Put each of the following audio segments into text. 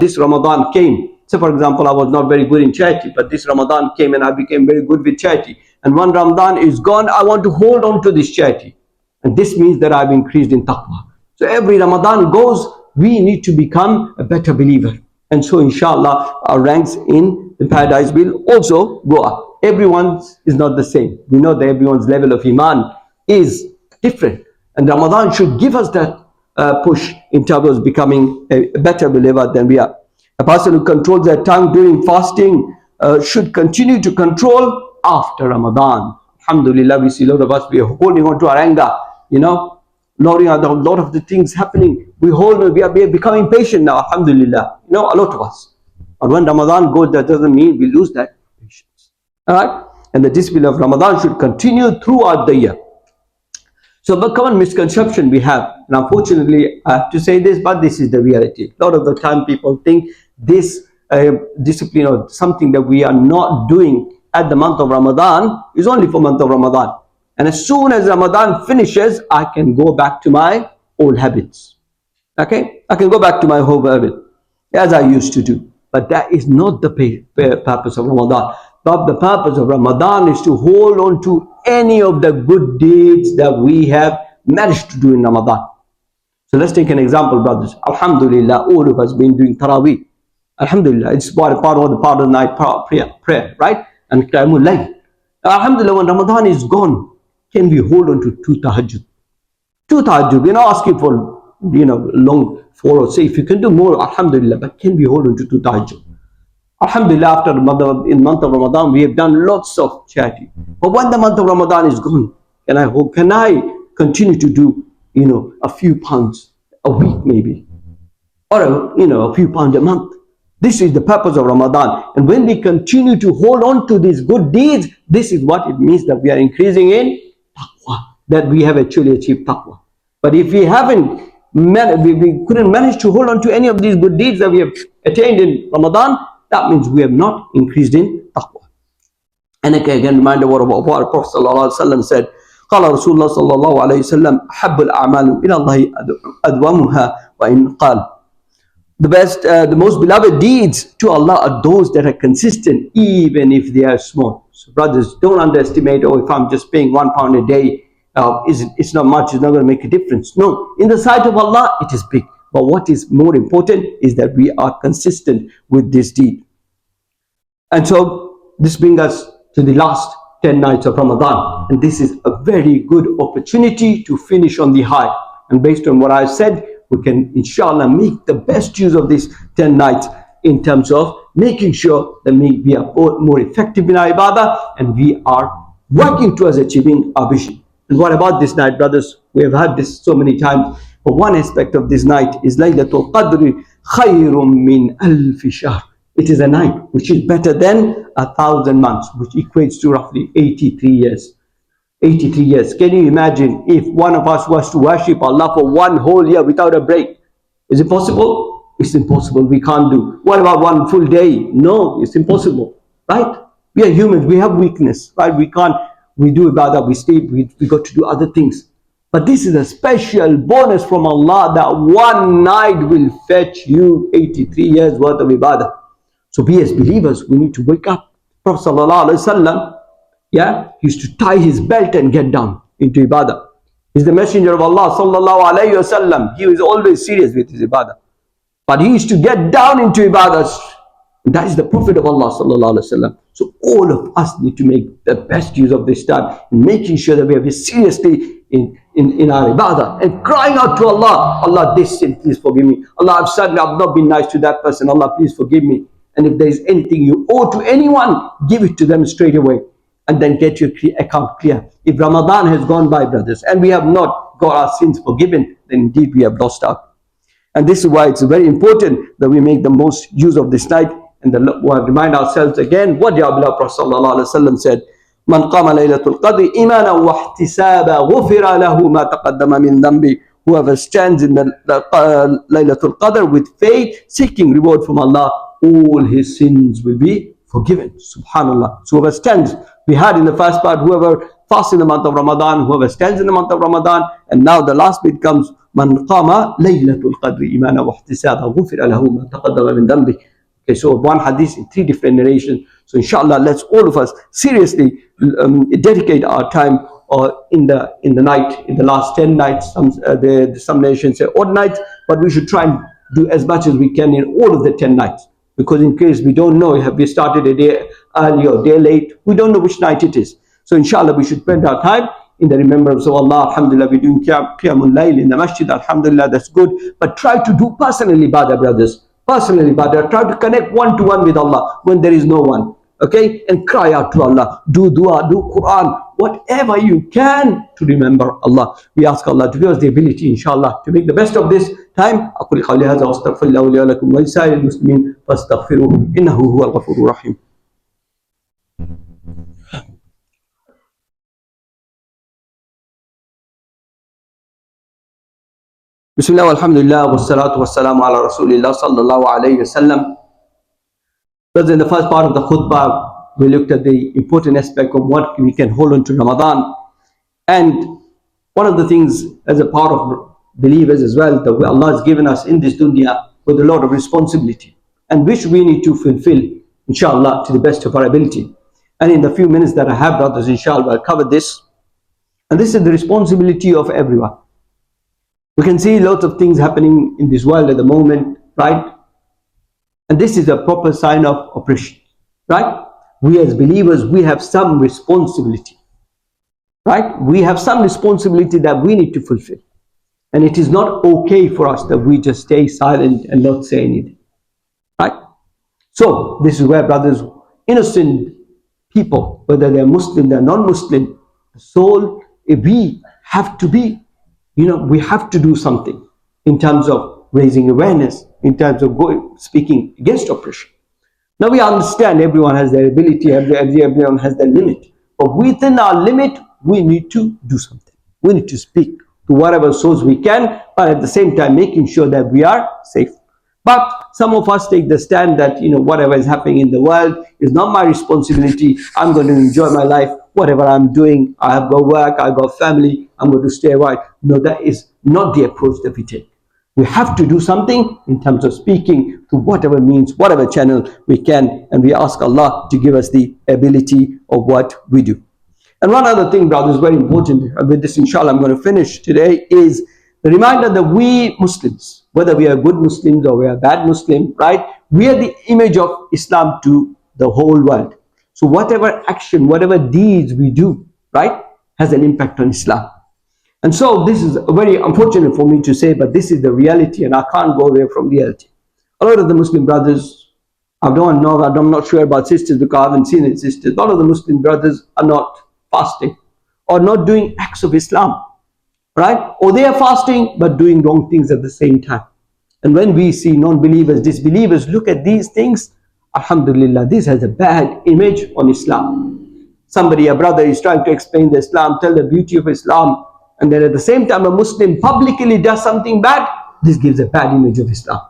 this Ramadan came. So for example, I was not very good in charity, but this Ramadan came and I became very good with charity. And when Ramadan is gone, I want to hold on to this charity. And this means that I've increased in taqwa. So every Ramadan goes, we need to become a better believer. And so inshallah, our ranks in the paradise will also go up. Everyone is not the same. We know that everyone's level of iman is different. And Ramadan should give us that push in terms of becoming a better believer than we are. A person who controls their tongue during fasting should continue to control after Ramadan. Alhamdulillah, we see a lot of us, we are holding on to our anger, loading out a lot of the things happening. We are becoming patient now, alhamdulillah, a lot of us. But when Ramadan goes, that doesn't mean we lose that patience. Alright? And the discipline of Ramadan should continue throughout the year. So the common misconception we have, and unfortunately I have to say this, but this is the reality. A lot of the time people think this discipline or something that we are not doing at the month of Ramadan is only for month of Ramadan. And as soon as Ramadan finishes, I can go back to my old habits. Okay? I can go back to my old habit as I used to do. But that is not the purpose of Ramadan. But the purpose of Ramadan is to hold on to any of the good deeds that we have managed to do in Ramadan. So let's take an example, brothers. Alhamdulillah, all of us been doing Taraweeh. Alhamdulillah, it's part of the night prayer, right? And Qiyamul Layl. Alhamdulillah, when Ramadan is gone, can we hold on to two tahajjud? Two tahajjud, we're not asking for, long 4 or 6. If you can do more, alhamdulillah, but can we hold on to two tahajjud? Alhamdulillah, after in month of Ramadan, we have done lots of charity. But when the month of Ramadan is gone, can I continue to do, a few pounds a week maybe? Or, a few pounds a month? This is the purpose of Ramadan. And when we continue to hold on to these good deeds, this is what it means that we are increasing in taqwa, that we have actually achieved taqwa. But if we haven't, we couldn't manage to hold on to any of these good deeds that we have attained in Ramadan, that means we have not increased in taqwa. And again, reminder what our Prophet ﷺ said. قال رسول الله صلى الله عليه وسلم أحب الأعمال إلى الله أدومها وإن قال. The most beloved deeds to Allah are those that are consistent, even if they are small. So brothers, don't underestimate, if I'm just paying £1 a day, it's not much, it's not going to make a difference. No, in the sight of Allah, it is big. But what is more important is that we are consistent with this deed. And so this brings us to the last 10 nights of Ramadan. And this is a very good opportunity to finish on the high. And based on what I've said, we can inshallah make the best use of these 10 nights in terms of making sure that we are more effective in our ibadah and we are working towards achieving our vision. And what about this night, brothers? We have had this so many times. But one aspect of this night is Laylatul Qadr khayrum min alfi shahr. It is a night which is better than 1,000 months, which equates to roughly 83 years. 83 years. Can you imagine if one of us was to worship Allah for one whole year without a break? Is it possible? It's impossible. We can't do. What about one full day? No, it's impossible. Right? We are humans. We have weakness. Right? We do ibadah, we sleep, we got to do other things. But this is a special bonus from Allah that one night will fetch you 83 years worth of ibadah. So we as believers, we need to wake up. Prophet ﷺ, he used to tie his belt and get down into ibadah. He's the messenger of Allah ﷺ. He was always serious with his ibadah. But he used to get down into ibadah. And that is the Prophet of Allah ﷺ. So all of us need to make the best use of this time in making sure that we are seriously in our ibadah and crying out to Allah, Allah, this sin, please forgive me. Allah, I've not been nice to that person. Allah, please forgive me. And if there is anything you owe to anyone, give it to them straight away. And then get your account clear. If Ramadan has gone by, brothers, and we have not got our sins forgiven, then indeed we have lost out. And this is why it's very important that we make the most use of this night. And we'll remind ourselves again what the beloved Prophet ﷺ said. Man qama Laylatul Qadr imanan wa ihtisaba ghufira lahu ma taqaddama min dhanbi. Whoever stands in the Laylatul Qadr with faith, seeking reward from Allah, all his sins will be forgiven. Subhanallah. So whoever stands, we had in the first part, whoever fasts in the month of Ramadan, whoever stands in the month of Ramadan. And now the last bit comes, Man qama Laylatul Qadr imana wa ihtisaba ghufira lahu ma taqaddama min dhanbi. Okay, so one hadith in 3 different narrations. So inshallah, let's all of us seriously dedicate our time in the night, in the last 10 nights. Some nations say odd nights, but we should try and do as much as we can in all of the 10 nights. Because in case we don't know, have we started a day early or a day late, we don't know which night it is. So inshallah, we should spend our time in the remembrance of Allah. Alhamdulillah, we're doing Qiyamul Layl in the masjid. Alhamdulillah, that's good. But try to do personally ibadah, brothers. Personally ibadah. Try to connect one-to-one with Allah when there is no one. Okay? And cry out to Allah. Do dua, do Qur'an. Whatever you can to remember Allah. We ask Allah to give us the ability, inshallah, to make the best of this time. أقول قولي هذا وأستغفر الله لي ولكم ولسائر المسلمين فاستغفروه إنه هو الغفور الرحيم. Bismillah walhamdulillah wassalatu wassalamu ala rasulillah sallallahu alayhi wasallam. Brothers, in the first part of the khutbah, we looked at the important aspect of what we can hold on to Ramadan. And one of the things as a part of believers as well, that Allah has given us in this dunya with a lot of responsibility, and which we need to fulfill, inshallah, to the best of our ability. And in the few minutes that I have, brothers, inshallah, I'll cover this. And this is the responsibility of everyone. We can see lots of things happening in this world at the moment, right? And this is a proper sign of oppression, right? We as believers, we have some responsibility, right? We have some responsibility that we need to fulfill. And it is not okay for us that we just stay silent and not say anything, right? So this is where, brothers, innocent people, whether they're Muslim, they're non-Muslim, the soul, we have to be, we have to do something in terms of raising awareness, in terms of speaking against oppression. Now we understand everyone has their ability, everyone has their limit. But within our limit, we need to do something. We need to speak to whatever source we can, but at the same time making sure that we are safe. But some of us take the stand that, whatever is happening in the world is not my responsibility. I'm going to enjoy my life. Whatever I'm doing, I have got work, I've got family, I'm going to stay away. No, that is not the approach that we take. We have to do something in terms of speaking to whatever means, whatever channel we can, and we ask Allah to give us the ability of what we do. And one other thing, brothers, very important, and with this inshallah I'm going to finish today, is the reminder that we Muslims, whether we are good Muslims or we are bad Muslim, right, we are the image of Islam to the whole world. So whatever action, whatever deeds we do, right, has an impact on Islam. And so this is very unfortunate for me to say, but this is the reality, and I can't go away from reality. A lot of the Muslim brothers, I'm not sure about sisters because I haven't seen it, sisters. A lot of the Muslim brothers are not fasting or not doing acts of Islam, right? Or they are fasting but doing wrong things at the same time. And when we see non-believers, disbelievers look at these things, alhamdulillah, this has a bad image on Islam. Somebody, a brother, is trying to explain the Islam, tell the beauty of Islam, and then at the same time a Muslim publicly does something bad, this gives a bad image of Islam.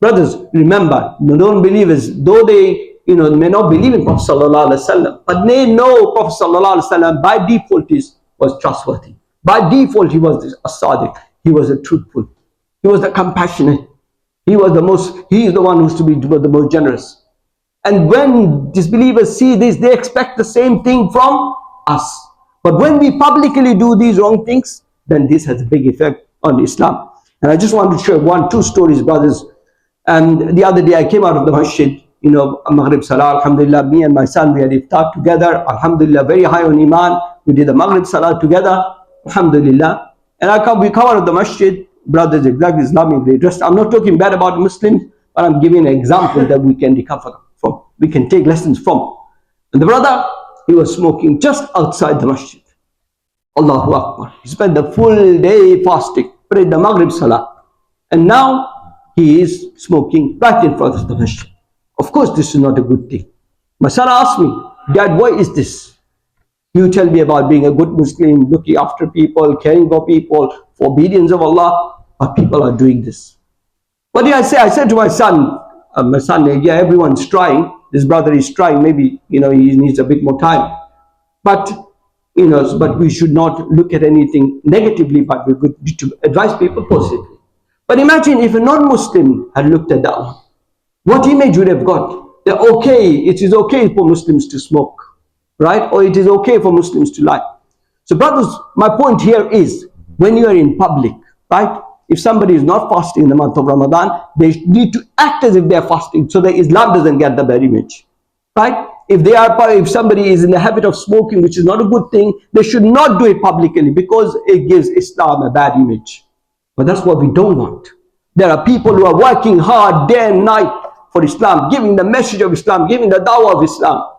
Brothers, remember, the non-believers, though they may not believe in Prophet sallallahu alaihi wasallam, but they know Prophet sallallahu alaihi wasallam by default was trustworthy. By default he was a sadiq, he was a truthful, he was the compassionate, he is the one who's to be the most generous. And when disbelievers see this, they expect the same thing from us. But when we publicly do these wrong things, then this has a big effect on Islam. And I just want to share two stories, brothers. And the other day I came out of the masjid, Maghrib Salah, alhamdulillah, me and my son, we had iftar together, alhamdulillah, very high on Iman. We did the Maghrib Salah together, alhamdulillah. And we come out of the masjid, brothers, exactly Islamically dressed. I'm not talking bad about Muslims, but I'm giving an example that we can recover from, we can take lessons from. And the brother, he was smoking just outside the masjid. Allahu Akbar. He spent the full day fasting, prayed the Maghrib Salah. And now he is smoking right in front of the masjid. Of course, this is not a good thing. My son asked me, Dad, why is this? You tell me about being a good Muslim, looking after people, caring for people, for obedience of Allah, but people are doing this. What did I say? I said to my son, yeah, everyone's trying. This brother is trying. Maybe, he needs a bit more time. But but we should not look at anything negatively, but we could to advise people positively. But imagine if a non-Muslim had looked at that one, what image would have got? That it is okay for Muslims to smoke, right? Or it is okay for Muslims to lie. So brothers, my point here is, when you are in public, right? If somebody is not fasting in the month of Ramadan, they need to act as if they are fasting, so that Islam doesn't get the bad image, right? If somebody is in the habit of smoking, which is not a good thing, they should not do it publicly, because it gives Islam a bad image. But that's what we don't want. There are people who are working hard day and night for Islam, giving the message of Islam, giving the dawah of Islam.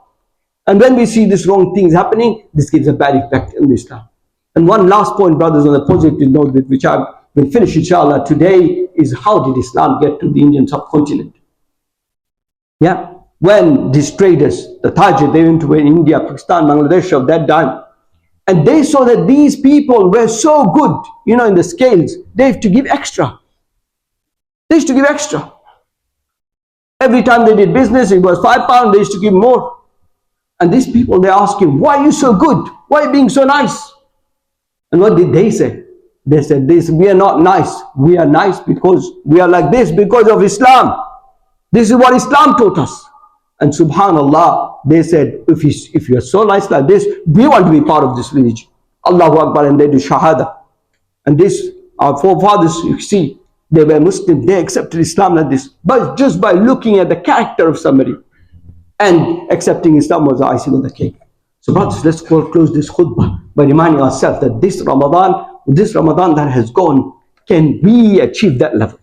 And when we see these wrong things happening, this gives a bad effect in Islam. And one last point, brothers, on a positive note, with which I will finish inshallah today, is how did Islam get to the Indian subcontinent? Yeah, when these traders, the Tajir, they went to India, Pakistan, Bangladesh of that time, and they saw that these people were so good, in the scales, they have to give extra. They used to give extra. Every time they did business, it was £5, they used to give more. And these people, they asked him, why are you so good? Why are you being so nice? And what did they say? They said, we are not nice. We are nice because we are like this because of Islam. This is what Islam taught us. And subhanallah, they said, if you are so nice like this, we want to be part of this religion. Allahu Akbar, and they do shahada. And this, our forefathers, you see, they were Muslim, they accepted Islam like this. But just by looking at the character of somebody, and accepting Islam was the icing on the cake. So brothers, let's close this khutbah by reminding ourselves that this Ramadan that has gone, can we achieve that level?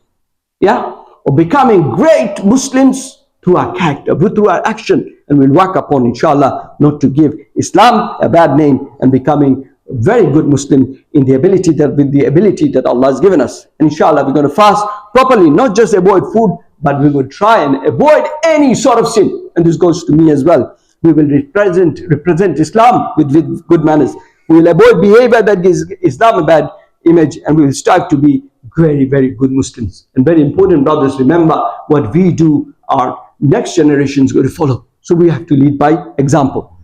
Yeah? Of becoming great Muslims through our character, through our action. And we'll work upon, inshallah, not to give Islam a bad name, and becoming a very good Muslim with the ability that Allah has given us. And inshallah, we're going to fast properly, not just avoid food, but we will try and avoid any sort of sin. And this goes to me as well. We will represent Islam with good manners. We will avoid behavior that gives Islam a bad image, and we will strive to be very, very good Muslims. And very important, brothers, remember, what we do, our next generation is going to follow. So we have to lead by example.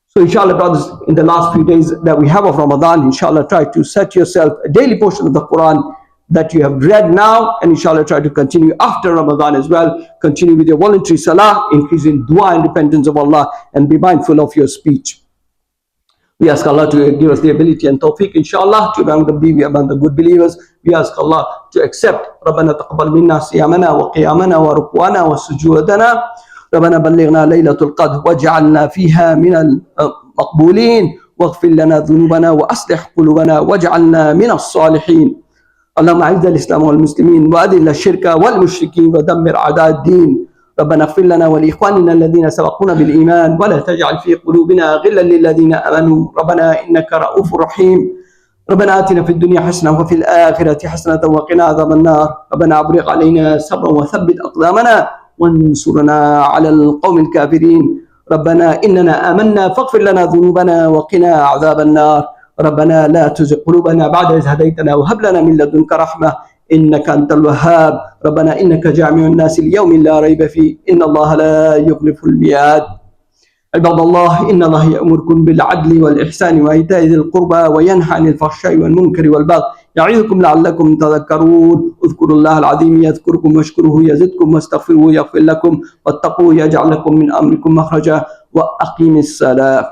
So inshallah, brothers, in the last few days that we have of Ramadan, inshallah, try to set yourself a daily portion of the Qur'an that you have read now, and inshallah try to continue after Ramadan as well. Continue with your voluntary salah, increase in dua and repentance of Allah, and be mindful of your speech. We ask Allah to give us the ability and tawfiq, inshallah, to be among the good believers. We ask Allah to accept ربنا تقبل منا صيامنا وقيامنا وركوعنا وسجودنا ربنا بلغنا ليلة القدر واجعلنا فيها من المقبولين واغفر لنا ذنوبنا وأصلح قلوبنا واجعلنا من الصالحين. اللهم اعز الاسلام والمسلمين واذل الشرك والمشركين ودمر اعداء الدين. ربنا اغفر لنا ولاخواننا الذين سبقونا بالايمان ولا تجعل في قلوبنا غلا للذين امنوا ربنا انك رؤوف رحيم. ربنا آتنا في الدنيا حسنة وفي الآخرة حسنة وقنا عذاب النار. ربنا أبرق علينا صبرا وثبت أقدامنا وانصرنا على القوم الكافرين. ربنا إننا آمنا فاغفر لنا ذنوبنا وقنا عذاب النار. ربنا لا تزغ قلوبنا بعد إذ هديتنا وهب لنا من لدنك رحمة إنك أنت الوهاب. ربنا إنك جامع الناس ليوم لا ريب فيه إن الله لا يخلف الميعاد. عباد الله إن الله يأمركم بالعدل والإحسان وإيتاء ذي القربى وينهى عن الفحشاء والمنكر والبغي يعظكم لعلكم تذكرون. اذكروا الله العظيم يذكركم واشكروه يزدكم واستغفروه يغفر لكم واتقوه يجعل لكم من أمركم مخرجا وأقيموا الصلاة.